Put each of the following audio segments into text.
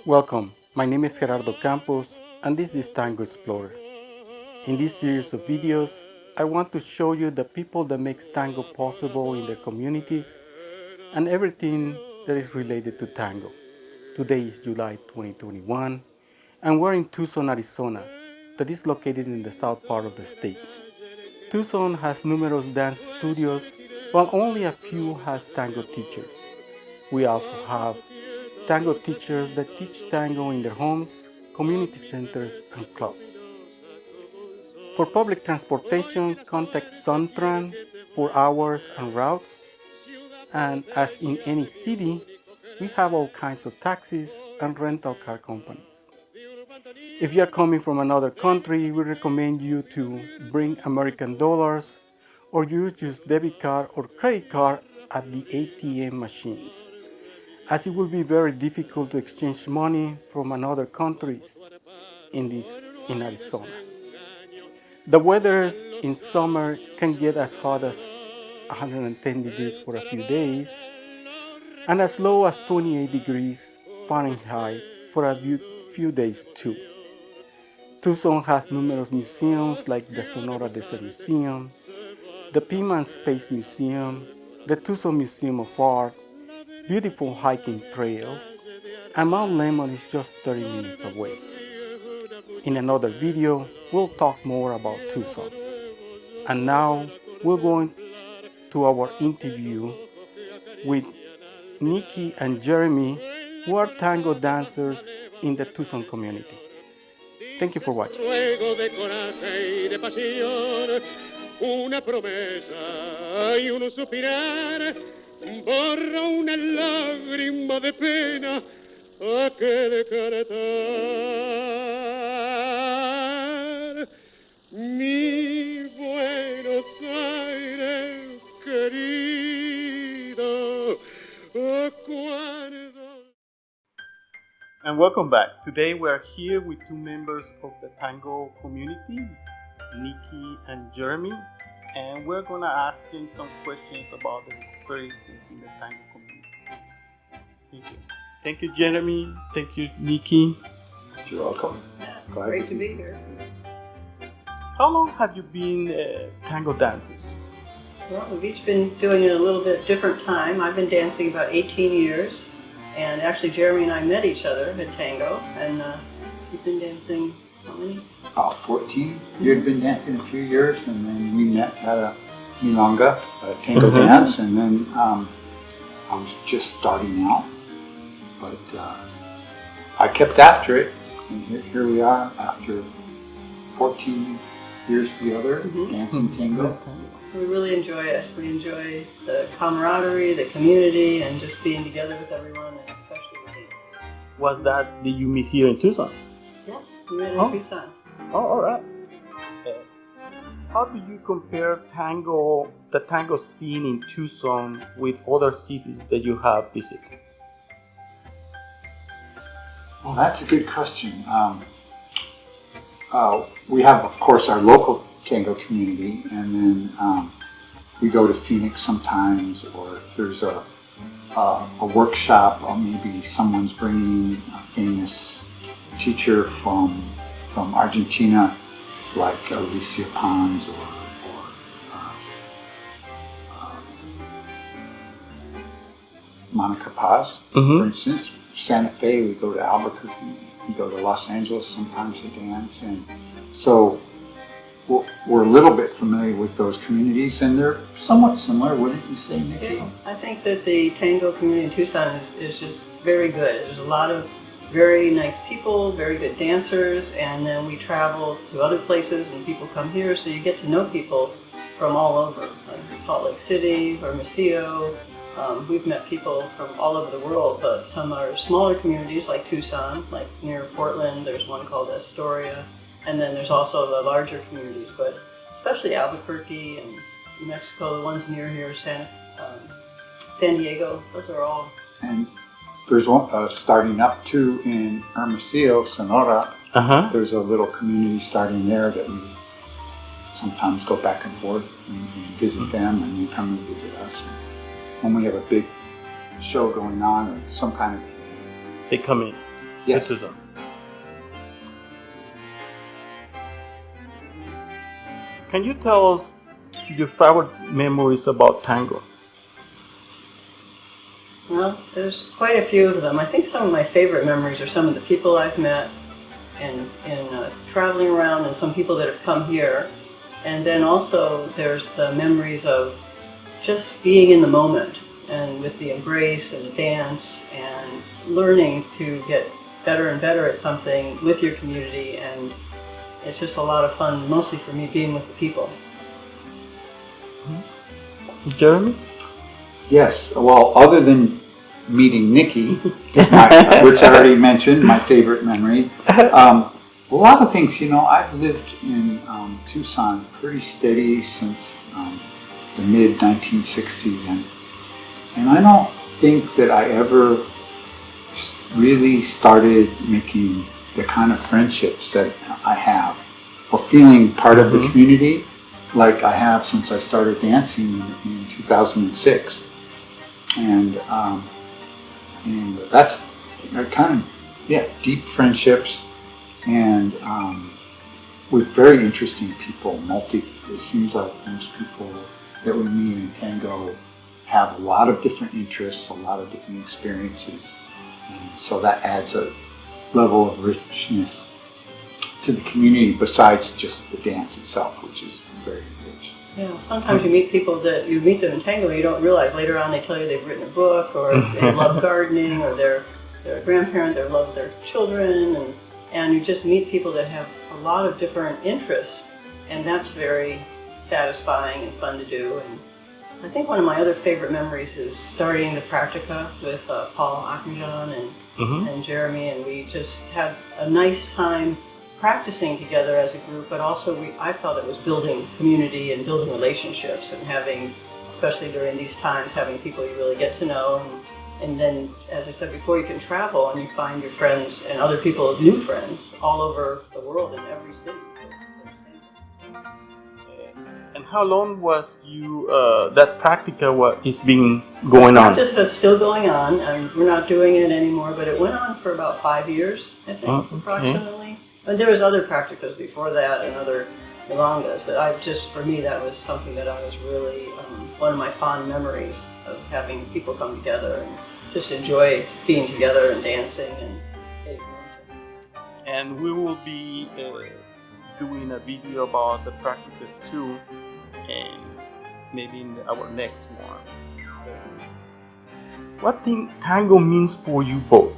Welcome, my name is Gerardo Campos and this is Tango Explorer. In this series of videos, I want to show you the people that makes tango possible in their communities and everything that is related to tango. Today is July 2021 and we're in Tucson, Arizona, that is located in the south part of the state. Tucson has numerous dance studios, while only a few has tango teachers. We also have tango teachers that teach tango in their homes, community centers, and clubs. For public transportation, contact Suntran for hours and routes. And as in any city, we have all kinds of taxis and rental car companies. If you are coming from another country, we recommend you to bring American dollars or use debit card or credit card at the ATM machines, as it will be very difficult to exchange money from another countries in Arizona. The weather in summer can get as hot as 110 degrees for a few days and as low as 28 degrees Fahrenheit for a few days too. Tucson has numerous museums like the Sonora Desert Museum, the Pima and Space Museum, the Tucson Museum of Art, beautiful hiking trails, and Mount Lemmon is just 30 minutes away. In another video, we'll talk more about Tucson. And now, we're going to our interview with Niki and Jeremy, who are tango dancers in the Tucson community. Thank you for watching. Una promesa y un suspirar borra una lágrima de pena aquel cantar mi Buenos Aires querido acuerdo. And welcome back. Today we are here with two members of the tango community, Niki and Jeremy, and we're gonna ask them some questions about their experiences in the tango community. Thank you. Thank you, Jeremy. Thank you, Niki. You're welcome. Great to be here. How long have you been tango dancers? Well, we've each been doing it a little bit different time. I've been dancing about 18 years, and actually Jeremy and I met each other at tango, and we've been dancing how many? 14. You had been dancing a few years, and then we met at a milonga, a tango dance, and then I was just starting out, but I kept after it, and here we are after 14 years together, dancing tango. We really enjoy it. We enjoy the camaraderie, the community, and just being together with everyone, and especially the dance. Did you meet here in Tucson? Yes, we met in Tucson. Oh, all right. How do you compare the tango scene in Tucson with other cities that you have visited? Well, that's a good question. We have, of course, our local tango community, and then we go to Phoenix sometimes, or if there's a workshop, or maybe someone's bringing a famous teacher from Argentina, like Alicia Pons or Monica Paz, for instance. Santa Fe, we go to Albuquerque, we go to Los Angeles sometimes to dance, and so we're a little bit familiar with those communities, and they're somewhat similar, wouldn't you say, Niki? Yeah, I think that the tango community in Tucson is just very good. There's a lot of very nice people, very good dancers, and then we travel to other places and people come here, so you get to know people from all over, like Salt Lake City, Hermosillo. We've met people from all over the world, but some are smaller communities like Tucson, like near Portland. There's one called Astoria, and then there's also the larger communities, but especially Albuquerque and New Mexico, the ones near here, San Diego, those are all. And there's one starting up too in Hermosillo, Sonora. There's a little community starting there that we sometimes go back and forth and visit them, and they come and visit us. When we have a big show going on or some kind of... They come in. Yes. To Tucson. Can you tell us your favorite memories about tango? Well, there's quite a few of them. I think some of my favorite memories are some of the people I've met in traveling around, and some people that have come here. And then also there's the memories of just being in the moment, and with the embrace and the dance, and learning to get better and better at something with your community. And it's just a lot of fun, mostly for me, being with the people. Jeremy? Yes, well, other than meeting Niki, which I already mentioned, my favorite memory, a lot of things, I've lived in Tucson pretty steady since the mid-1960s, and I don't think that I ever really started making the kind of friendships that I have, or feeling part of the community like I have since I started dancing in 2006. And that's kind of, deep friendships, and with very interesting people. It seems like most people that we meet in tango have a lot of different interests, a lot of different experiences, and so that adds a level of richness to the community besides just the dance itself, which is very rich. Yeah, sometimes you meet people that you meet them in tango, you don't realize later on they tell you they've written a book, or they love gardening, or they're a grandparent, they love their children, and you just meet people that have a lot of different interests, and that's very satisfying and fun to do. And I think one of my other favorite memories is starting the practica with Paul Achenjan and Jeremy, and we just had a nice time practicing together as a group, but also I felt it was building community and building relationships, and having, especially during these times, having people you really get to know. And then, as I said before, you can travel and you find your friends and other people, new friends, all over the world in every city. And how long was that practica is being going on? Practice is still going on, and we're not doing it anymore, but it went on for about 5 years, I think, approximately. And there was other practicas before that and other milongas, but for me, that was something that I was really, one of my fond memories of having people come together and just enjoy being together and dancing and getting into. And we will be doing a video about the practices too, and maybe in our next one. What thing tango means for you both?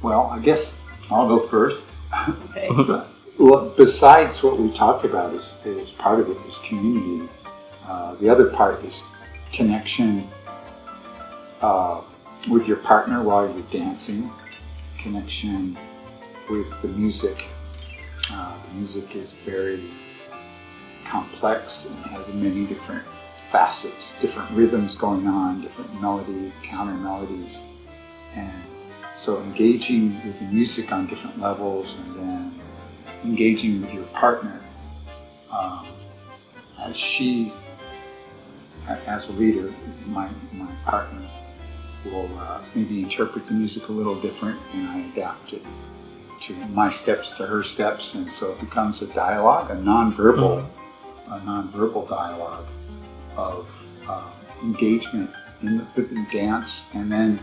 Well, I guess I'll go first. Okay. Well, besides what we talked about, is part of it is community. The other part is connection with your partner while you're dancing, connection with the music. The music is very complex and has many different facets, different rhythms going on, different melody, counter melodies, and so engaging with the music on different levels, and then engaging with your partner as a leader, my partner will maybe interpret the music a little different, and I adapt it to my steps to her steps, and so it becomes a dialogue, a nonverbal dialogue of engagement in the dance, and then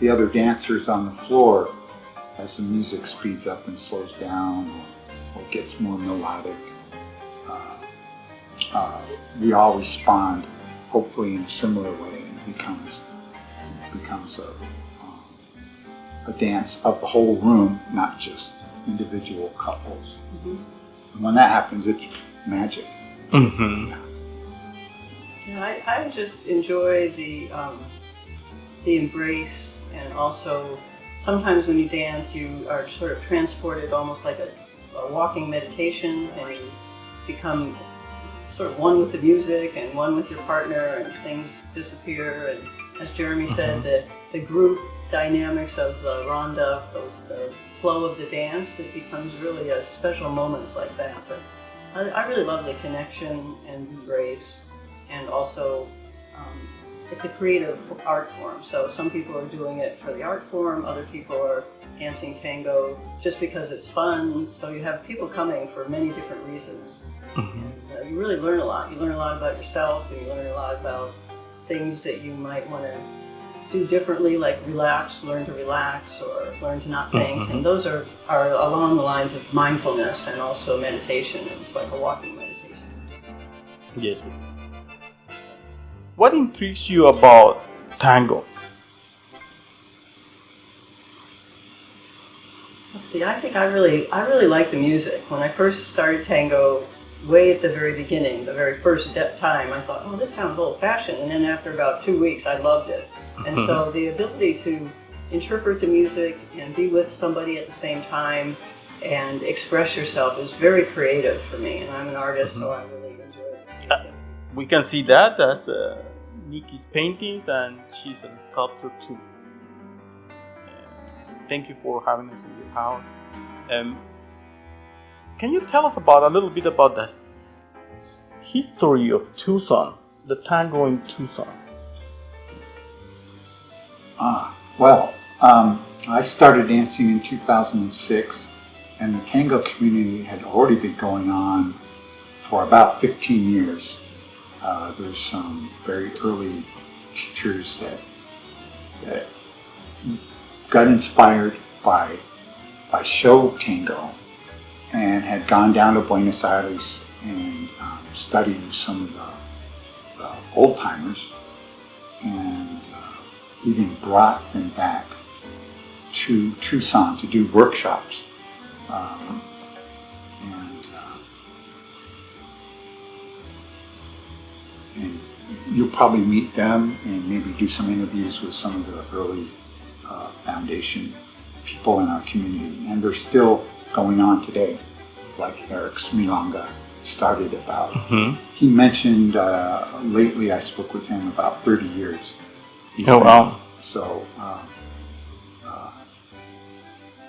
the other dancers on the floor as the music speeds up and slows down or gets more melodic. We all respond, hopefully in a similar way, and it becomes a dance of the whole room, not just individual couples. And when that happens, it's magic. Yeah, I just enjoy the embrace, and also sometimes when you dance, you are sort of transported almost like a walking meditation, and you become sort of one with the music and one with your partner, and things disappear. And as Jeremy said, the group dynamics of the ronda, the flow of the dance, it becomes really a special moments like that. But I really love the connection and embrace, and also it's a creative art form. So some people are doing it for the art form, other people are dancing tango just because it's fun. So you have people coming for many different reasons. And, you really learn a lot. You learn a lot about yourself, and you learn a lot about things that you might want to do differently, like learn to relax, or learn to not think. And those are along the lines of mindfulness and also meditation. It's like a walking meditation. Yes, it is. What intrigues you about tango? Let's see. I think I really like the music. When I first started tango, way at the very beginning, the very first time, I thought, oh, this sounds old-fashioned. And then after about 2 weeks, I loved it. And so the ability to interpret the music and be with somebody at the same time and express yourself is very creative for me. And I'm an artist, so I really enjoy it. We can see that as Niki's paintings, and she's a sculptor too. Thank you for having us in your house. Can you tell us a little bit about the history of Tucson, the tango in Tucson? I started dancing in 2006, and the tango community had already been going on for about 15 years. There's some very early teachers that got inspired by show tango and had gone down to Buenos Aires and studied with some of the old timers, and even brought them back to Tucson to do workshops. And you'll probably meet them and maybe do some interviews with some of the early foundation people in our community. And they're still going on today, like Eric's Milonga started about. He mentioned lately, I spoke with him, about 30 years. Wow. So,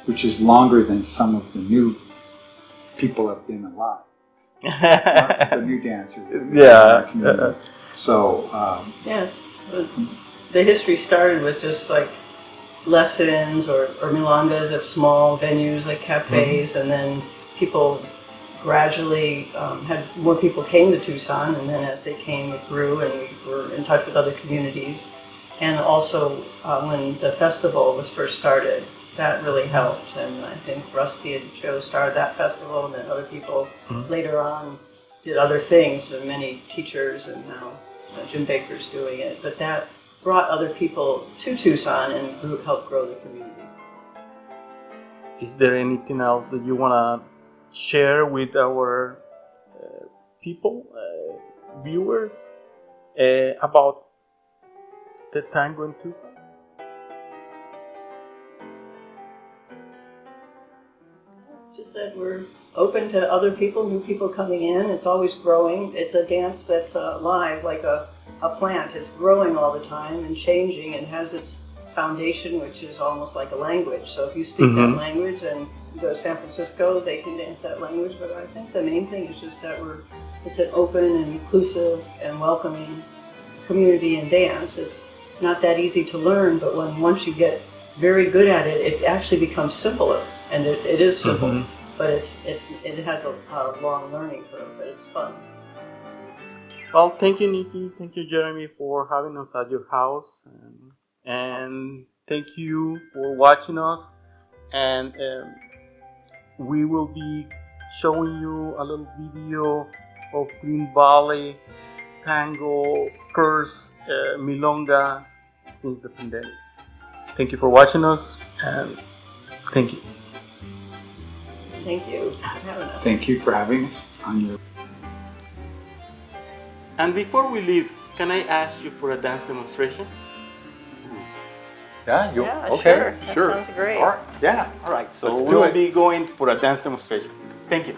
which is longer than some of the new people have been alive. The new dancers. Yeah. So, Yes, the history started with just like lessons or milongas at small venues like cafes, and then people gradually had more people came to Tucson, and then as they came, it grew, and we were in touch with other communities. And also when the festival was first started, that really helped. And I think Rusty and Joe started that festival, and then other people later on did other things. There were many teachers, and now Jim Baker's doing it. But that brought other people to Tucson and helped grow the community. Is there anything else that you want to share with our people, viewers, about the tango in Tucson? Just that we're open to other people, new people coming in. It's always growing. It's a dance that's alive, like a plant. It's growing all the time and changing, and has its foundation, which is almost like a language. So if you speak that language and you go to San Francisco, they can dance that language. But I think the main thing is just that it's an open and inclusive and welcoming community in dance. It's not that easy to learn, but once you get very good at it, it actually becomes simpler. And it is simple, but it has a long learning curve, but it's fun. Well, thank you, Niki. Thank you, Jeremy, for having us at your house, and thank you for watching us. And we will be showing you a little video of Green Valley Tango first milonga since the pandemic. Thank you for watching us, and thank you. Thank you for having us. thank you for having us on your. And before we leave, can I ask you for a dance demonstration? Yeah, sure. That sounds great. All right. Yeah, all right. So So let's we'll do it. be going for a dance demonstration. Thank you.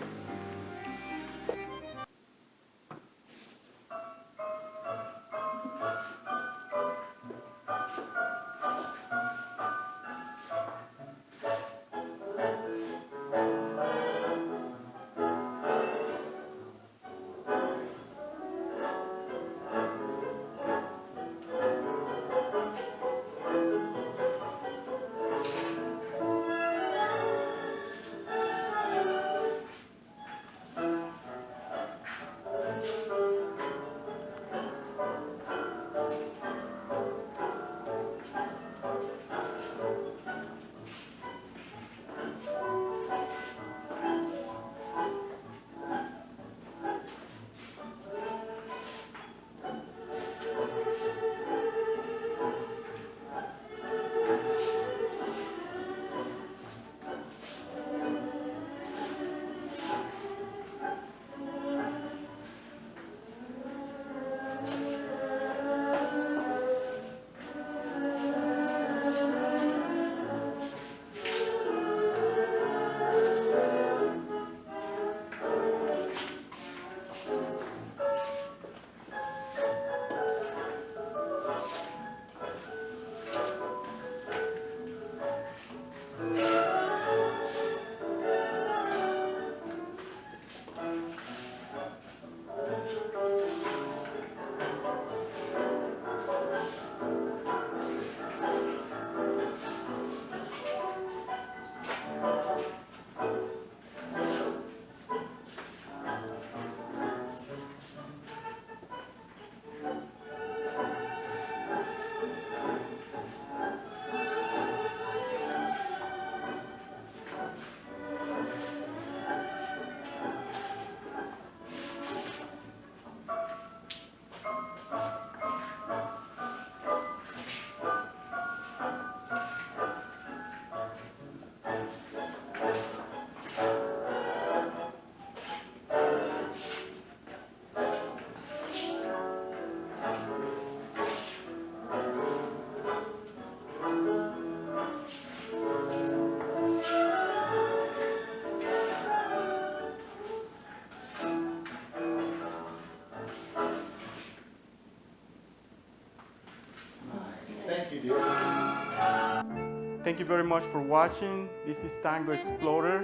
Thank you very much for watching. This is Tango Explorer,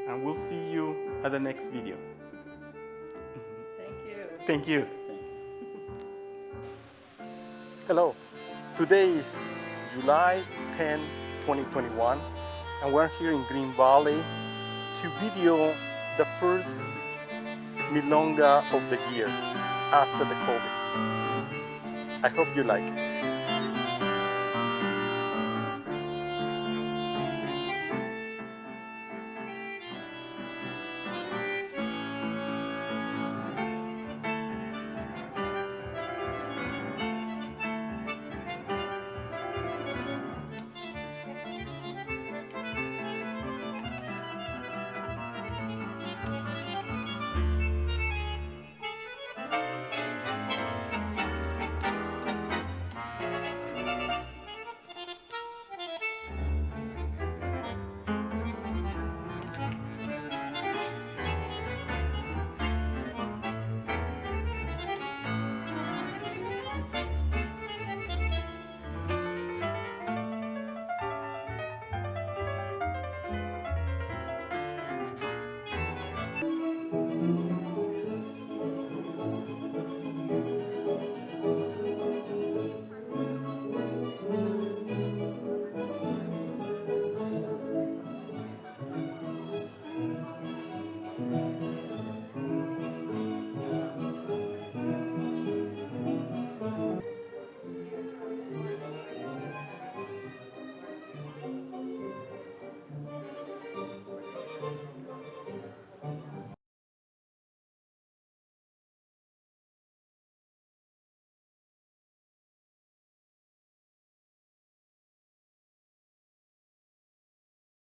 and we'll see you at the next video. Thank you. Thank you. Hello. Today is July 10, 2021, and we're here in Green Valley to video the first milonga of the year after the COVID. I hope you like it.